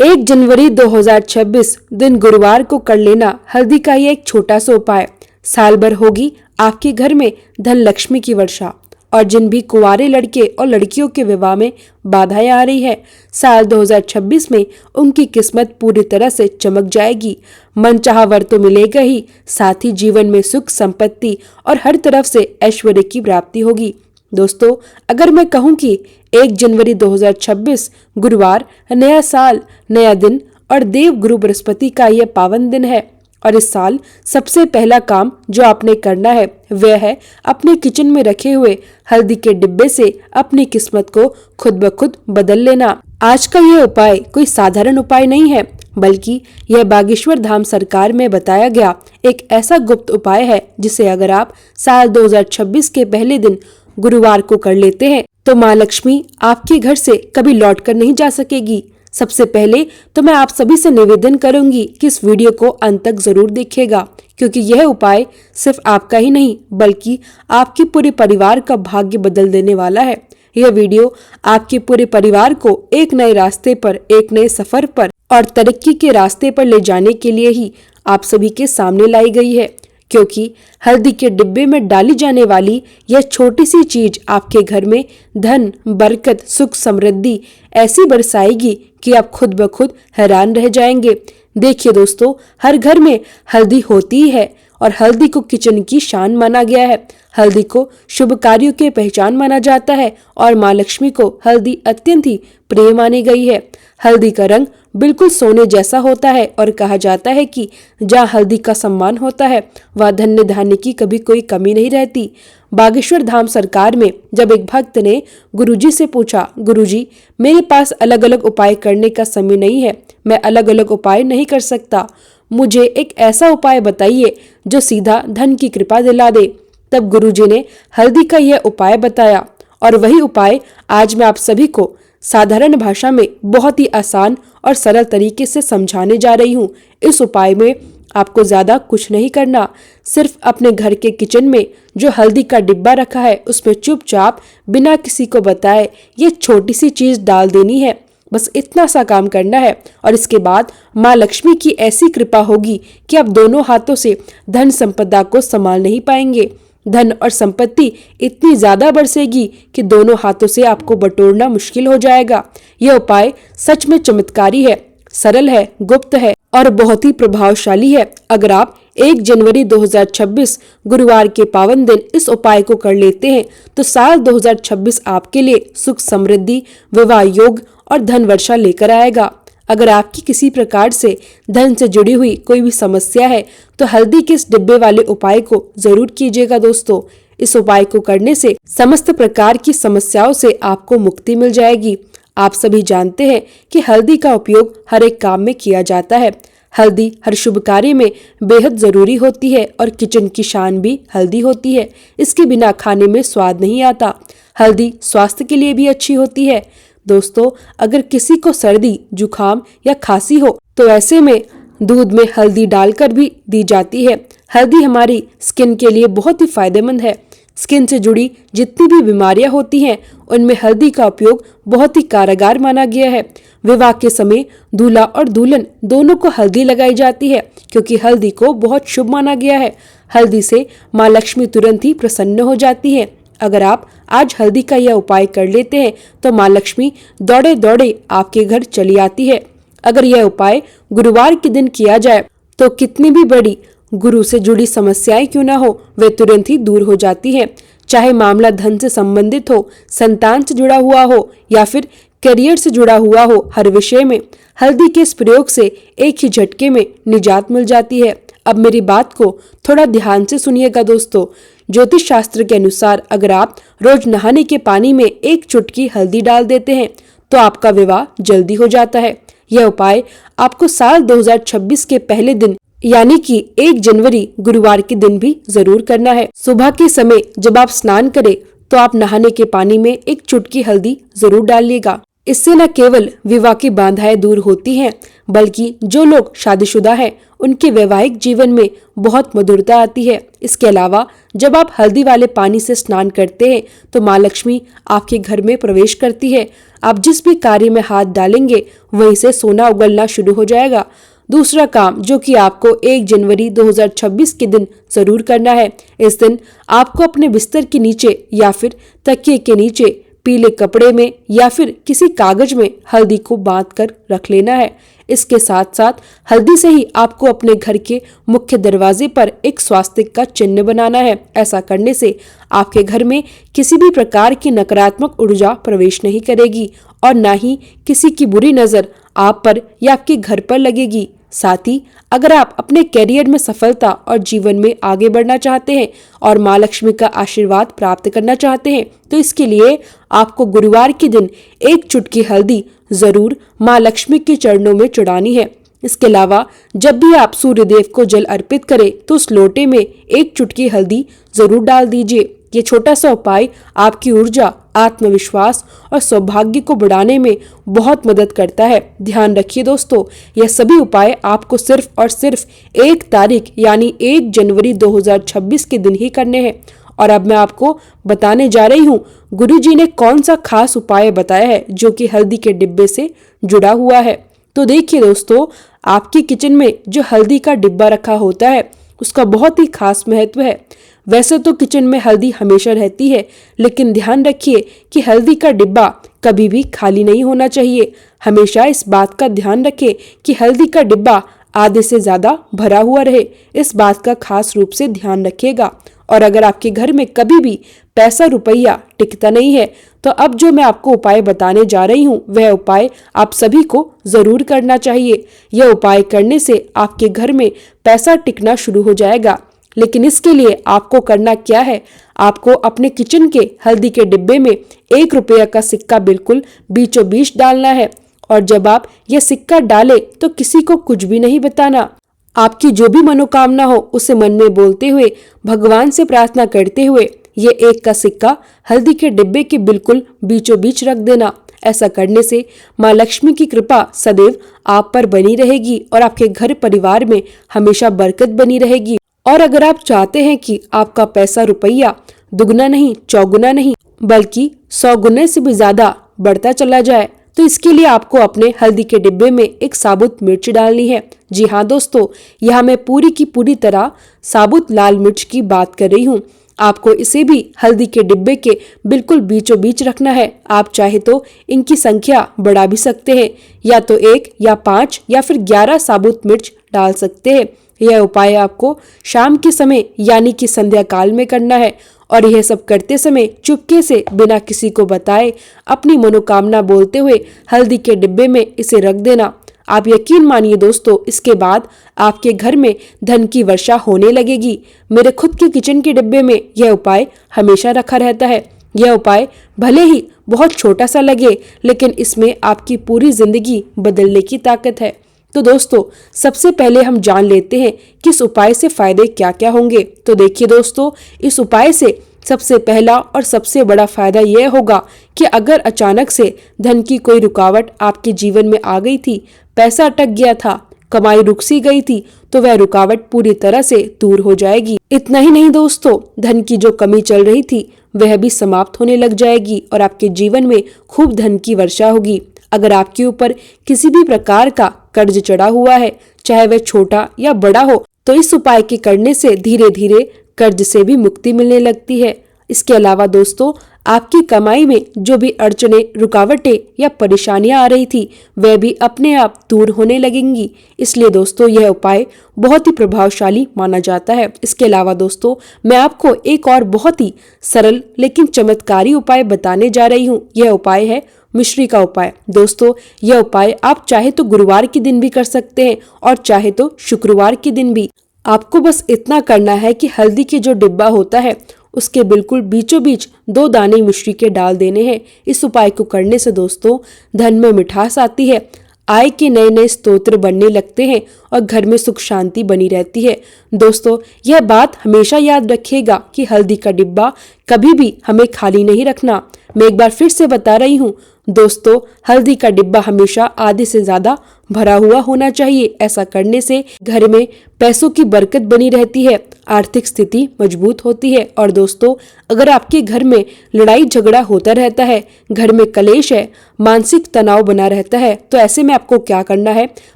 1 जनवरी 2026 दिन गुरुवार को कर लेना हल्दी का ये एक छोटा सा उपाय साल भर होगी आपके घर में धन लक्ष्मी की वर्षा। और जिन भी कुंवारे लड़के और लड़कियों के विवाह में बाधाएं आ रही है, साल 2026 में उनकी किस्मत पूरी तरह से चमक जाएगी। मनचाहा वर तो मिलेगा ही, साथ ही जीवन में सुख संपत्ति और हर तरफ से ऐश्वर्य की प्राप्ति होगी। दोस्तों, अगर मैं कहूं कि 1 जनवरी 2026 गुरुवार, नया साल, नया दिन और देव गुरु बृहस्पति का यह पावन दिन है और इस साल सबसे पहला काम जो आपने करना है वह है अपने किचन में रखे हुए हल्दी के डिब्बे से अपनी किस्मत को खुद ब खुद बदल लेना। आज का यह उपाय कोई साधारण उपाय नहीं है, बल्कि यह बागेश्वर धाम सरकार में बताया गया एक ऐसा गुप्त उपाय है जिसे अगर आप साल 2026 के पहले दिन गुरुवार को कर लेते हैं तो माँ लक्ष्मी आपके घर से कभी लौट कर नहीं जा सकेगी। सबसे पहले तो मैं आप सभी से निवेदन करूंगी कि इस वीडियो को अंत तक जरूर देखिएगा, क्योंकि यह उपाय सिर्फ आपका ही नहीं बल्कि आपके पूरे परिवार का भाग्य बदल देने वाला है। यह वीडियो आपके पूरे परिवार को एक नए रास्ते पर, एक नए सफर पर और तरक्की के रास्ते पर ले जाने के लिए ही आप सभी के सामने लाई गई है, क्योंकि हल्दी के डिब्बे में डाली जाने वाली यह छोटी सी चीज आपके घर में धन, बरकत, सुख, समृद्धि ऐसी बरसाएगी कि आप खुद ब खुद हैरान रह जाएंगे। देखिए दोस्तों, हर घर में हल्दी होती ही है और हल्दी को किचन की शान माना गया है। हल्दी को शुभ कार्यों के पहचान माना जाता है और माँ लक्ष्मी को हल्दी अत्यंत ही प्रिय मानी गई है। हल्दी का रंग बिल्कुल सोने जैसा होता है और कहा जाता है कि जहाँ हल्दी का सम्मान होता है वह धन्य धान्य की कभी कोई कमी नहीं रहती। बागेश्वर धाम सरकार में जब एक भक्त ने गुरुजी से पूछा, गुरुजी मेरे पास अलग अलग उपाय करने का समय नहीं है, मैं अलग अलग उपाय नहीं कर सकता, मुझे एक ऐसा उपाय बताइए जो सीधा धन की कृपा दिला दे। तब गुरुजी ने हल्दी का यह उपाय बताया और वही उपाय आज मैं आप सभी को साधारण भाषा में बहुत ही आसान और सरल तरीके से समझाने जा रही हूँ। इस उपाय में आपको ज्यादा कुछ नहीं करना, सिर्फ अपने घर के किचन में जो हल्दी का डिब्बा रखा है उसमें चुपचाप बिना किसी को बताए ये छोटी सी चीज डाल देनी है। बस इतना सा काम करना है और इसके बाद माँ लक्ष्मी की ऐसी कृपा होगी कि आप दोनों हाथों से धन संपदा को संभाल नहीं पाएंगे। धन और संपत्ति इतनी ज्यादा बरसेगी कि दोनों हाथों से आपको बटोरना मुश्किल हो जाएगा। यह उपाय सच में चमत्कारी है, सरल है, गुप्त है और बहुत ही प्रभावशाली है। अगर आप 1 जनवरी 2026 गुरुवार के पावन दिन इस उपाय को कर लेते हैं तो साल 2026 आपके लिए सुख, समृद्धि, विवाह योग और धन वर्षा लेकर आएगा। अगर आपकी किसी प्रकार से धन से जुड़ी हुई कोई भी समस्या है तो हल्दी के इस डिब्बे वाले उपाय को जरूर कीजिएगा। दोस्तों, इस उपाय को करने से समस्त प्रकार की समस्याओं से आपको मुक्ति मिल जाएगी। आप सभी जानते हैं कि हल्दी का उपयोग हर एक काम में किया जाता है। हल्दी हर शुभ कार्य में बेहद जरूरी होती है और किचन की शान भी हल्दी होती है। इसके बिना खाने में स्वाद नहीं आता। हल्दी स्वास्थ्य के लिए भी अच्छी होती है। दोस्तों, अगर किसी को सर्दी, जुकाम या खांसी हो तो ऐसे में दूध में हल्दी डालकर भी दी जाती है। हल्दी हमारी स्किन के लिए बहुत ही फायदेमंद है। स्किन से जुड़ी जितनी भी बीमारियां होती हैं उनमें हल्दी का उपयोग बहुत ही कारगर माना गया है। विवाह के समय दूल्हा और दुल्हन दोनों को हल्दी लगाई जाती है क्योंकि हल्दी को बहुत शुभ माना गया है। हल्दी से माँ लक्ष्मी तुरंत ही प्रसन्न हो जाती है। अगर आप आज हल्दी का यह उपाय कर लेते हैं तो माँ लक्ष्मी दौड़े दौड़े आपके घर चली आती है। अगर यह उपाय गुरुवार के दिन किया जाए तो कितनी भी बड़ी गुरु से जुड़ी समस्याएं क्यों ना हो वे तुरंत ही दूर हो जाती हैं। चाहे मामला धन से संबंधित हो, संतान से जुड़ा हुआ हो या फिर करियर से जुड़ा हुआ हो, हर विषय में हल्दी के इस प्रयोग से एक ही झटके में निजात मिल जाती है। अब मेरी बात को थोड़ा ध्यान से सुनिएगा दोस्तों। ज्योतिष शास्त्र के अनुसार अगर आप रोज नहाने के पानी में एक चुटकी हल्दी डाल देते हैं तो आपका विवाह जल्दी हो जाता है। यह उपाय आपको साल 2026 के पहले दिन यानी कि 1 जनवरी गुरुवार के दिन भी जरूर करना है। सुबह के समय जब आप स्नान करें तो आप नहाने के पानी में एक चुटकी हल्दी जरूर डालिएगा। इससे न केवल विवाह की बाधाएं दूर होती हैं, बल्कि जो लोग शादीशुदा हैं उनके वैवाहिक जीवन में बहुत मधुरता आती है। इसके अलावा जब आप हल्दी वाले पानी से स्नान करते हैं तो माँ लक्ष्मी आपके घर में प्रवेश करती है। आप जिस भी कार्य में हाथ डालेंगे वहीं से सोना उगलना शुरू हो जाएगा। दूसरा काम जो कि आपको 1 जनवरी 2026 के दिन जरूर करना है, इस दिन आपको अपने बिस्तर के नीचे या फिर तकिए के नीचे पीले कपड़े में या फिर किसी कागज में हल्दी को बांध कर रख लेना है। इसके साथ साथ हल्दी से ही आपको अपने घर के मुख्य दरवाजे पर एक स्वास्तिक का चिन्ह बनाना है। ऐसा करने से आपके घर में किसी भी प्रकार की नकारात्मक ऊर्जा प्रवेश नहीं करेगी और न ही किसी की बुरी नजर आप पर या आपके घर पर लगेगी। साथ ही अगर आप अपने करियर में सफलता और जीवन में आगे बढ़ना चाहते हैं और माँ लक्ष्मी का आशीर्वाद प्राप्त करना चाहते हैं तो इसके लिए आपको गुरुवार के दिन 1 चुटकी हल्दी जरूर माँ लक्ष्मी के चरणों में चढ़ानी है। इसके अलावा जब भी आप सूर्य देव को जल अर्पित करें तो उस लोटे में 1 चुटकी हल्दी जरूर डाल दीजिए। ये छोटा सा उपाय आपकी ऊर्जा, आत्मविश्वास और सौभाग्य को बढ़ाने में बहुत मदद करता है। ध्यान रखिए दोस्तों, यह सभी उपाय आपको सिर्फ और सिर्फ 1 तारीख यानी 1 जनवरी 2026 के दिन ही करने हैं। और अब मैं आपको बताने जा रही हूँ गुरुजी ने कौन सा खास उपाय बताया है जो कि हल्दी के डिब्बे से जुड़ा हुआ है। तो देखिए दोस्तों, आपकी किचन में जो हल्दी का डिब्बा रखा होता है उसका बहुत ही खास महत्व है। वैसे तो किचन में हल्दी हमेशा रहती है, लेकिन ध्यान रखिए कि हल्दी का डिब्बा कभी भी खाली नहीं होना चाहिए। हमेशा इस बात का ध्यान रखें कि हल्दी का डिब्बा आधे से ज्यादा भरा हुआ रहे। इस बात का खास रूप से ध्यान रखिएगा। और अगर आपके घर में कभी भी पैसा रुपया टिकता नहीं है तो अब जो मैं आपको उपाय बताने जा रही हूँ वह उपाय आप सभी को जरूर करना चाहिए। यह उपाय करने से आपके घर में पैसा टिकना शुरू हो जाएगा। लेकिन इसके लिए आपको करना क्या है, आपको अपने किचन के हल्दी के डिब्बे में 1 रुपया का सिक्का बिल्कुल बीचों बीच डालना है। और जब आप यह सिक्का डालें तो किसी को कुछ भी नहीं बताना। आपकी जो भी मनोकामना हो उसे मन में बोलते हुए भगवान से प्रार्थना करते हुए ये 1 का सिक्का हल्दी के डिब्बे के बिल्कुल बीचों बीच रख देना। ऐसा करने से माँ लक्ष्मी की कृपा सदैव आप पर बनी रहेगी और आपके घर परिवार में हमेशा बरकत बनी रहेगी। और अगर आप चाहते हैं कि आपका पैसा रुपया दुगना नहीं, चौगुना नहीं, बल्कि 100 गुने से भी ज्यादा बढ़ता चला जाए तो इसके लिए आपको अपने हल्दी के डिब्बे में 1 साबुत मिर्च डालनी है। जी हाँ दोस्तों, यहाँ मैं पूरी की पूरी तरह साबुत लाल मिर्च की बात कर रही हूँ। आपको इसे भी हल्दी के डिब्बे के बिल्कुल बीचों बीच रखना है। आप चाहे तो इनकी संख्या बढ़ा भी सकते हैं, या तो 1 या 5 या फिर 11 साबुत मिर्च डाल सकते हैं। यह उपाय आपको शाम के समय यानी कि संध्या काल में करना है और यह सब करते समय चुपके से बिना किसी को बताए अपनी मनोकामना बोलते हुए हल्दी के डिब्बे में इसे रख देना। आप यकीन मानिए दोस्तों, इसके बाद आपके घर में धन की वर्षा होने लगेगी। मेरे खुद के किचन के डिब्बे में यह उपाय हमेशा रखा रहता है। यह उपाय भले ही बहुत छोटा सा लगे, लेकिन इसमें आपकी पूरी जिंदगी बदलने की ताकत है। तो दोस्तों, सबसे पहले हम जान लेते हैं कि इस उपाय से फायदे क्या क्या होंगे। तो देखिए दोस्तों, इस उपाय से सबसे पहला और सबसे बड़ा फायदा यह होगा कि अगर अचानक से धन की कोई रुकावट आपके जीवन में आ गई थी, पैसा अटक गया था, कमाई रुक सी गई थी, तो वह रुकावट पूरी तरह से दूर हो जाएगी। इतना ही नहीं दोस्तों, धन की जो कमी चल रही थी वह भी समाप्त होने लग जाएगी और आपके जीवन में खूब धन की वर्षा होगी। अगर आपके ऊपर किसी भी प्रकार का कर्ज चढ़ा हुआ है, चाहे वह छोटा या बड़ा हो, तो इस उपाय के करने से धीरे धीरे कर्ज से भी मुक्ति मिलने लगती है। इसके अलावा दोस्तों, आपकी कमाई में जो भी अड़चने, रुकावटें या परेशानियां आ रही थी वह भी अपने आप दूर होने लगेंगी। इसलिए दोस्तों, यह उपाय बहुत ही प्रभावशाली माना जाता है। इसके अलावा दोस्तों, मैं आपको एक और बहुत ही सरल लेकिन चमत्कारी उपाय बताने जा रही हूँ। यह उपाय है मिश्री का उपाय। दोस्तों, यह उपाय आप चाहे तो गुरुवार के दिन भी कर सकते हैं और चाहे तो शुक्रवार के दिन भी। आपको बस इतना करना है कि हल्दी के जो डिब्बा होता है उसके बिल्कुल बीचों बीच 2 दाने मिश्री के डाल देने हैं। इस उपाय को करने से दोस्तों धन में मिठास आती है, आय के नए नए स्तोत्र बनने लगते हैं और घर में सुख शांति बनी रहती है। दोस्तों, यह बात हमेशा याद रखिएगा कि हल्दी का डिब्बा कभी भी हमें खाली नहीं रखना। मैं एक बार फिर से बता रही हूँ, दोस्तों, हल्दी का डिब्बा हमेशा आधे से ज्यादा भरा हुआ होना चाहिए। ऐसा करने से घर में पैसों की बरकत बनी रहती है, आर्थिक स्थिति मजबूत होती है। और दोस्तों, अगर आपके घर में लड़ाई झगड़ा होता रहता है, घर में कलेश है, मानसिक तनाव बना रहता है, तो ऐसे में आपको क्या करना है,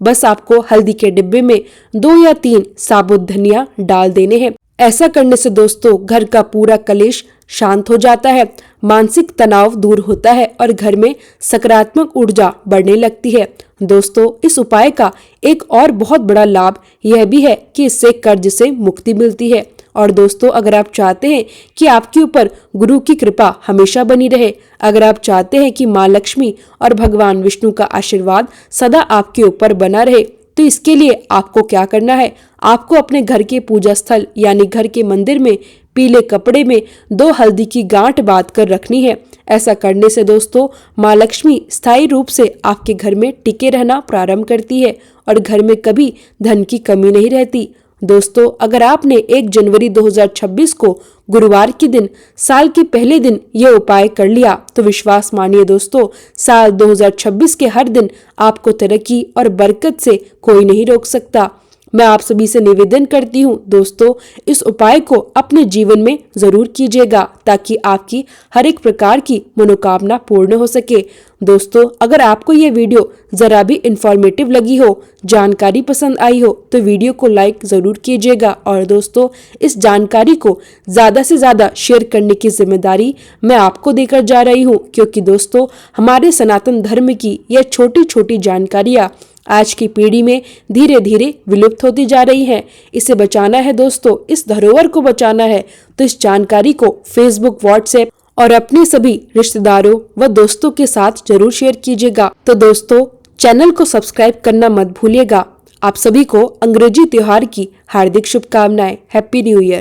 बस आपको हल्दी के डिब्बे में 2 या 3 साबुत धनिया डाल देने हैं। ऐसा करने से दोस्तों घर का पूरा कलेश शांत हो जाता है, मानसिक तनाव दूर होता है और घर में सकारात्मक ऊर्जा बढ़ने लगती है। दोस्तों, इस उपाय का एक और बहुत बड़ा लाभ यह भी है कि इससे कर्ज से मुक्ति मिलती है। और दोस्तों, अगर आप चाहते हैं कि आपके ऊपर गुरु की कृपा हमेशा बनी रहे, अगर आप चाहते हैं कि माँ लक्ष्मी और भगवान विष्णु का आशीर्वाद सदा आपके ऊपर बना रहे, तो इसके लिए आपको क्या करना है, आपको अपने घर के पूजा स्थल यानी घर के मंदिर में पीले कपड़े में 2 हल्दी की गांठ बांध कर रखनी है। ऐसा करने से दोस्तों माँ लक्ष्मी स्थायी रूप से आपके घर में टिके रहना प्रारंभ करती है और घर में कभी धन की कमी नहीं रहती। दोस्तों, अगर आपने 1 जनवरी 2026 को गुरुवार के दिन साल के पहले दिन यह उपाय कर लिया, तो विश्वास मानिए दोस्तों, साल 2026 के हर दिन आपको तरक्की और बरकत से कोई नहीं रोक सकता। मैं आप सभी से निवेदन करती हूँ दोस्तों, इस उपाय को अपने जीवन में जरूर कीजिएगा ताकि आपकी हर एक प्रकार की मनोकामना पूर्ण हो सके। दोस्तों, अगर आपको ये वीडियो जरा भी इंफॉर्मेटिव लगी हो, जानकारी पसंद आई हो, तो वीडियो को लाइक जरूर कीजिएगा। और दोस्तों, इस जानकारी को ज्यादा से ज्यादा शेयर करने की जिम्मेदारी मैं आपको देकर जा रही हूँ, क्योंकि दोस्तों हमारे सनातन धर्म की यह छोटी छोटी जानकारियाँ आज की पीढ़ी में धीरे धीरे विलुप्त होती जा रही हैं। इसे बचाना है दोस्तों, इस धरोहर को बचाना है, तो इस जानकारी को फेसबुक, व्हाट्सएप और अपने सभी रिश्तेदारों व दोस्तों के साथ जरूर शेयर कीजिएगा। तो दोस्तों, चैनल को सब्सक्राइब करना मत भूलिएगा। आप सभी को अंग्रेजी त्योहार की हार्दिक शुभकामनाएं। Happy new year.